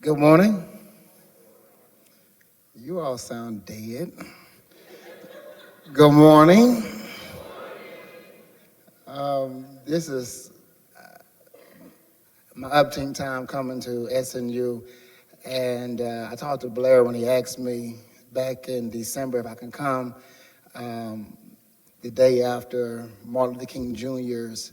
Good morning. You all sound dead. Good morning. This is my upteen time coming to SNU, and I talked to Blair when he asked me back in December if I can come the day after Martin Luther King Jr.'s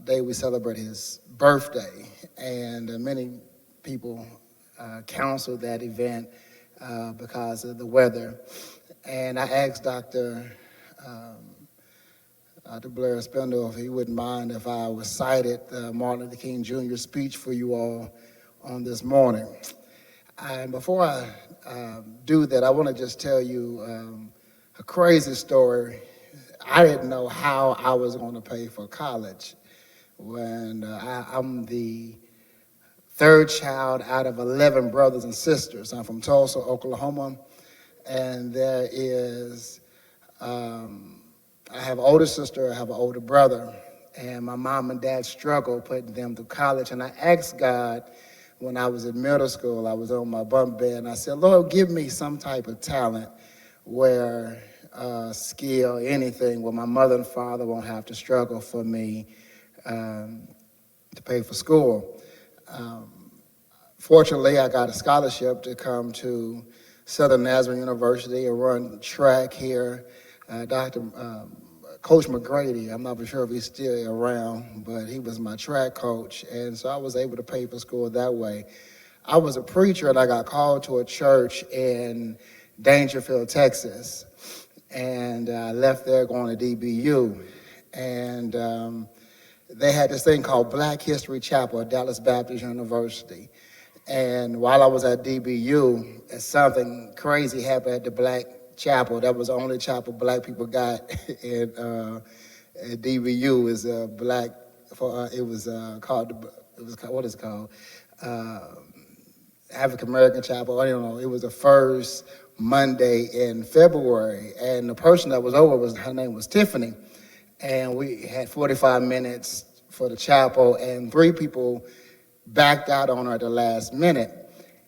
day we celebrate his birthday, and many people canceled that event because of the weather. And I asked Dr. Blair Spindle if he wouldn't mind if I recited Martin Luther King Jr. speech for you all on this morning. And before I do that, I want to just tell you a crazy story. I didn't know how I was going to pay for college when I'm the third child out of 11 brothers and sisters. I'm from Tulsa, Oklahoma, and there is, I have an older sister, I have an older brother, and my mom and dad struggled putting them through college. And I asked God when I was in middle school, I was on my bunk bed, and I said, Lord, give me some type of talent where skill, anything, where my mother and father won't have to struggle for me to pay for school. Fortunately, I got a scholarship to come to Southern Nazarene University and run track here. Coach McGrady, I'm not sure if he's still around, but he was my track coach, and so I was able to pay for school that way. I was a preacher, and I got called to a church in Dangerfield, Texas, and I left there going to DBU, and they had this thing called Black History Chapel at Dallas Baptist University. And while I was at DBU, something crazy happened at the Black Chapel. That was the only chapel black people got at DBU. Is black. It was called. What is it called? African American Chapel. I don't know. It was the first Monday in February, and the person that was over her name was Tiffany, and we had 45 minutes for the chapel, and 3 people backed out on her at the last minute.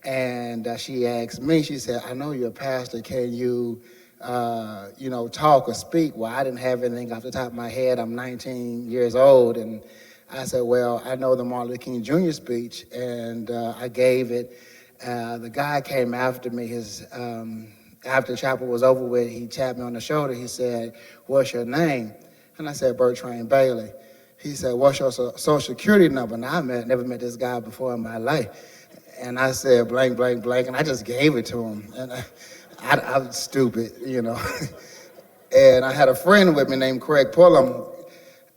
And she asked me, she said, I know you're a pastor, can you, talk or speak? Well, I didn't have anything off the top of my head. I'm 19 years old. And I said, well, I know the Martin Luther King Jr. speech, and I gave it. The guy came after me. After the chapel was over with, he tapped me on the shoulder. He said, what's your name? And I said, Brtrain Bailey. He said, what's your social security number? Now, I never met this guy before in my life. And I said, blank, blank, blank, and I just gave it to him. And I was stupid, And I had a friend with me named Craig Pullum.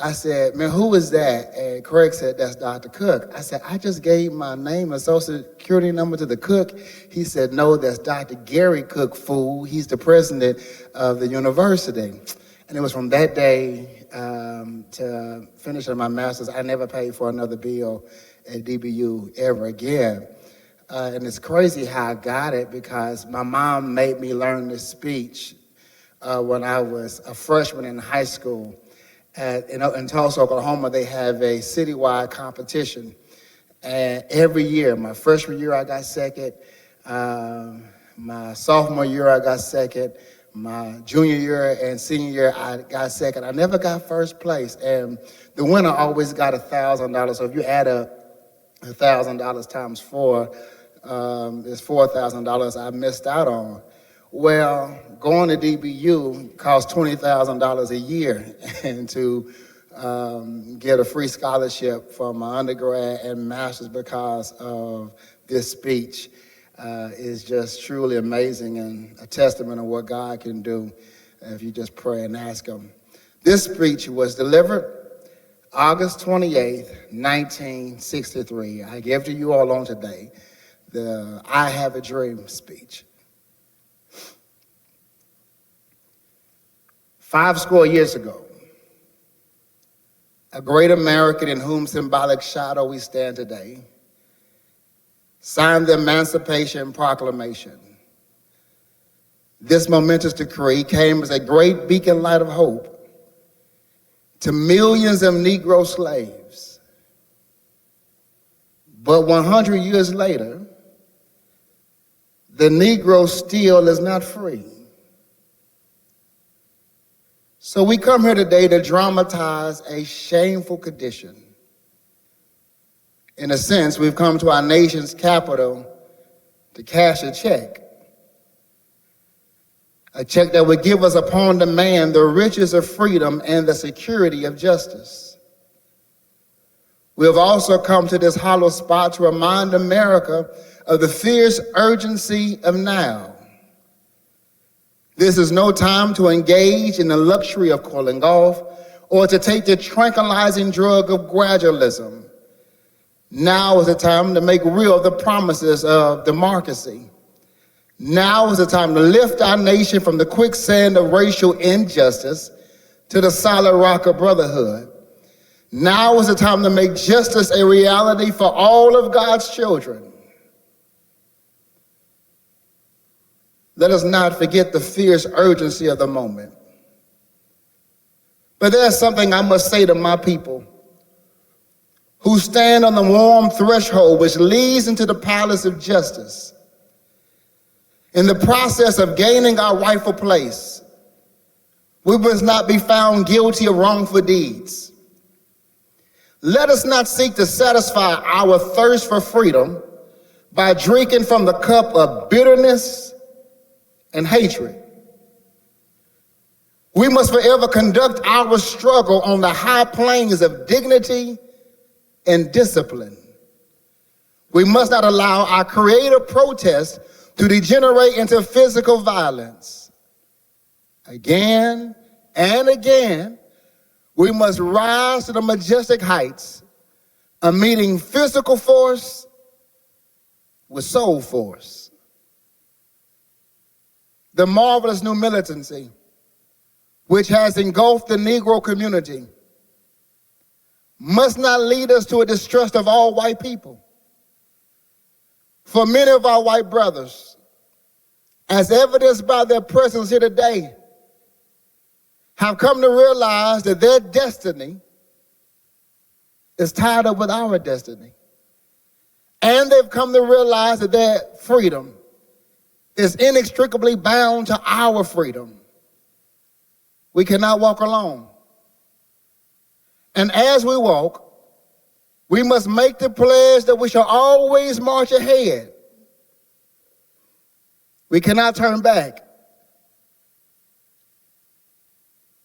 I said, man, who is that? And Craig said, that's Dr. Cook. I said, I just gave my name and social security number to the cook. He said, no, that's Dr. Gary Cook, fool. He's the president of the university. And it was from that day to finishing my master's, I never paid for another bill at DBU ever again. And it's crazy how I got it, because my mom made me learn this speech when I was a freshman in high school. In Tulsa, Oklahoma, they have a citywide competition. And every year, my freshman year I got second, my sophomore year I got second, my junior year and senior year, I got second. I never got first place, and the winner always got $1,000. So if you add up $1,000 times 4, it's $4,000 I missed out on. Well, going to DBU costs $20,000 a year, and to get a free scholarship for my undergrad and master's because of this speech is just truly amazing, and a testament of what God can do if you just pray and ask Him. This speech was delivered August 28th, 1963. I give to you all on today the I Have a Dream speech. 50 years ago, a great American in whom symbolic shadow we stand today signed the Emancipation Proclamation. This momentous decree came as a great beacon light of hope to millions of Negro slaves But 100 years later, the Negro still is not free. So we come here today to dramatize a shameful condition. In a sense, we've come to our nation's capital to cash a check that would give us upon demand the riches of freedom and the security of justice. We have also come to this hollow spot to remind America of the fierce urgency of now. This is no time to engage in the luxury of cooling off or to take the tranquilizing drug of gradualism. Now is the time to make real the promises of democracy. Now is the time to lift our nation from the quicksand of racial injustice to the solid rock of brotherhood. Now is the time to make justice a reality for all of God's children. Let us not forget the fierce urgency of the moment. But there's something I must say to my people who stand on the warm threshold which leads into the palace of justice. In the process of gaining our rightful place, we must not be found guilty of wrongful deeds. Let us not seek to satisfy our thirst for freedom by drinking from the cup of bitterness and hatred. We must forever conduct our struggle on the high planes of dignity and discipline. We must not allow our creative protest to degenerate into physical violence. Again and again, we must rise to the majestic heights of meeting physical force with soul force. The marvelous new militancy, which has engulfed the Negro community, must not lead us to a distrust of all white people. For many of our white brothers, as evidenced by their presence here today, have come to realize that their destiny is tied up with our destiny. And they've come to realize that their freedom is inextricably bound to our freedom. We cannot walk alone. And as we walk, we must make the pledge that we shall always march ahead. We cannot turn back.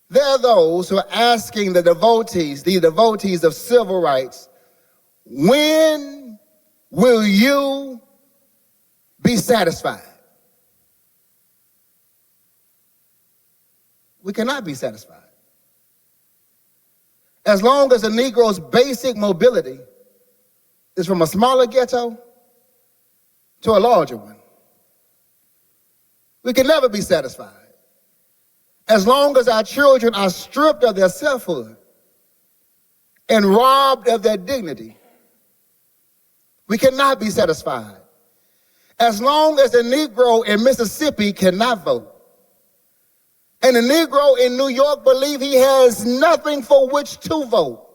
There are those who are asking the devotees of civil rights, when will you be satisfied? We cannot be satisfied. As long as the Negro's basic mobility is from a smaller ghetto to a larger one, we can never be satisfied. As long as our children are stripped of their selfhood and robbed of their dignity, we cannot be satisfied. As long as the Negro in Mississippi cannot vote, and the Negro in New York believe he has nothing for which to vote.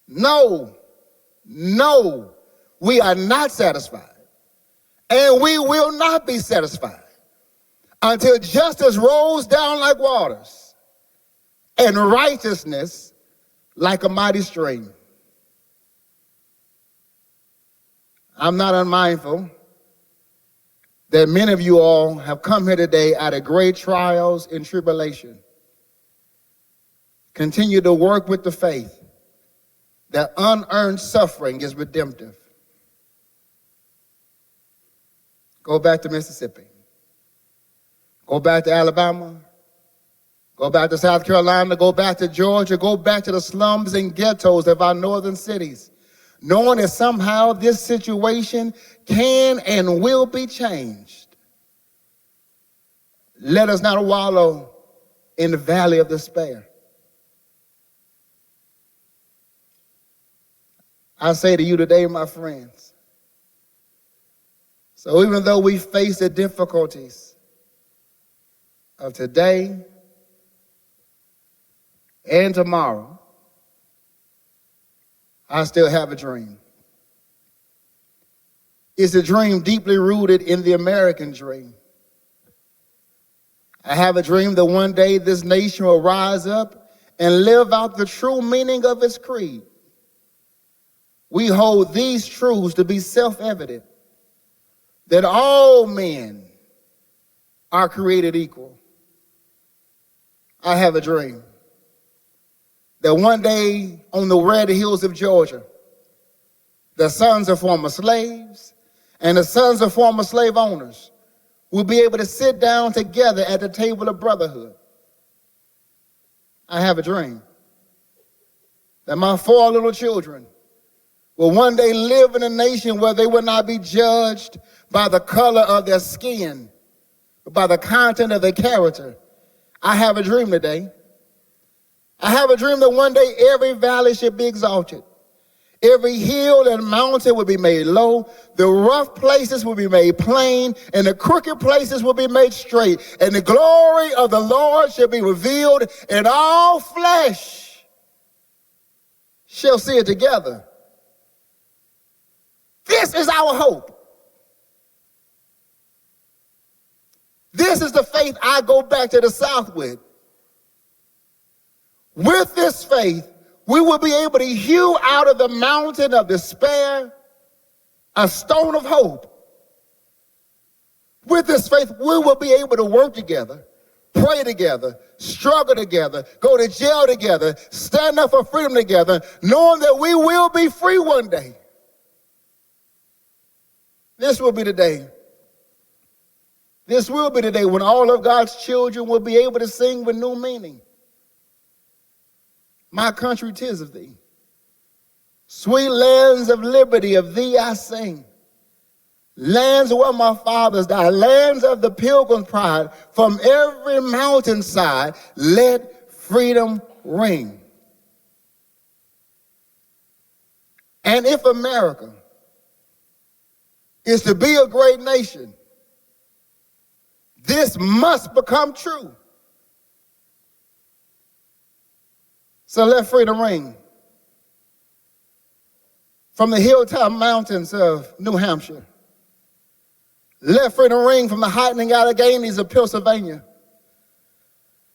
No, we are not satisfied. And we will not be satisfied until justice rolls down like waters and righteousness like a mighty stream. I'm not unmindful that many of you all have come here today out of great trials and tribulation. Continue to work with the faith that unearned suffering is redemptive. Go back to Mississippi. Go back to Alabama. Go back to South Carolina. Go back to Georgia. Go back to the slums and ghettos of our northern cities, knowing that somehow this situation can and will be changed. Let us not wallow in the valley of despair. I say to you today, my friends, so even though we face the difficulties of today and tomorrow, I still have a dream. It's a dream deeply rooted in the American dream. I have a dream that one day this nation will rise up and live out the true meaning of its creed. We hold these truths to be self-evident, that all men are created equal. I have a dream that one day on the red hills of Georgia, the sons of former slaves and the sons of former slave owners will be able to sit down together at the table of brotherhood. I have a dream that my 4 little children will one day live in a nation where they will not be judged by the color of their skin, but by the content of their character. I have a dream today. I have a dream that one day every valley should be exalted. Every hill and mountain will be made low. The rough places will be made plain, and the crooked places will be made straight. And the glory of the Lord shall be revealed, and all flesh shall see it together. This is our hope. This is the faith I go back to the South with. With this faith, we will be able to hew out of the mountain of despair a stone of hope. With this faith, we will be able to work together, pray together, struggle together, go to jail together, stand up for freedom together, knowing that we will be free one day. This will be the day. This will be the day when all of God's children will be able to sing with new meaning. My country, 'tis of thee. Sweet lands of liberty, of thee I sing. Lands where my fathers died, lands of the pilgrim pride. From every mountainside, let freedom ring. And if America is to be a great nation, this must become true. So let freedom ring from the hilltop mountains of New Hampshire. Let freedom ring from the heightening Alleghanies of Pennsylvania.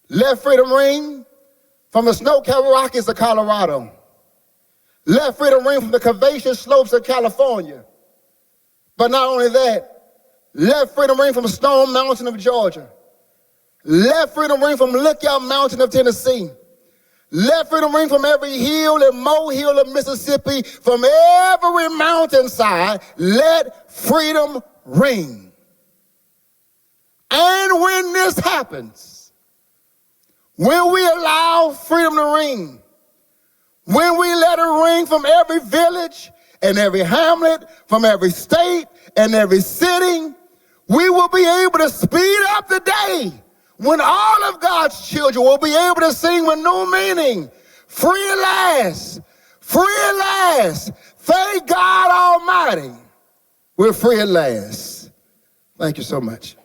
Let freedom ring from the snow-covered Rockies of Colorado. Let freedom ring from the curvaceous slopes of California. But not only that, let freedom ring from the Stone Mountain of Georgia. Let freedom ring from Lookout Mountain of Tennessee. Let freedom ring from every hill and molehill of Mississippi, from every mountainside, let freedom ring. And when this happens, when we allow freedom to ring, when we let it ring from every village and every hamlet, from every state and every city, we will be able to speed up the day when all of God's children will be able to sing with new meaning. Free at last, free at last. Thank God Almighty, we're free at last. Thank you so much.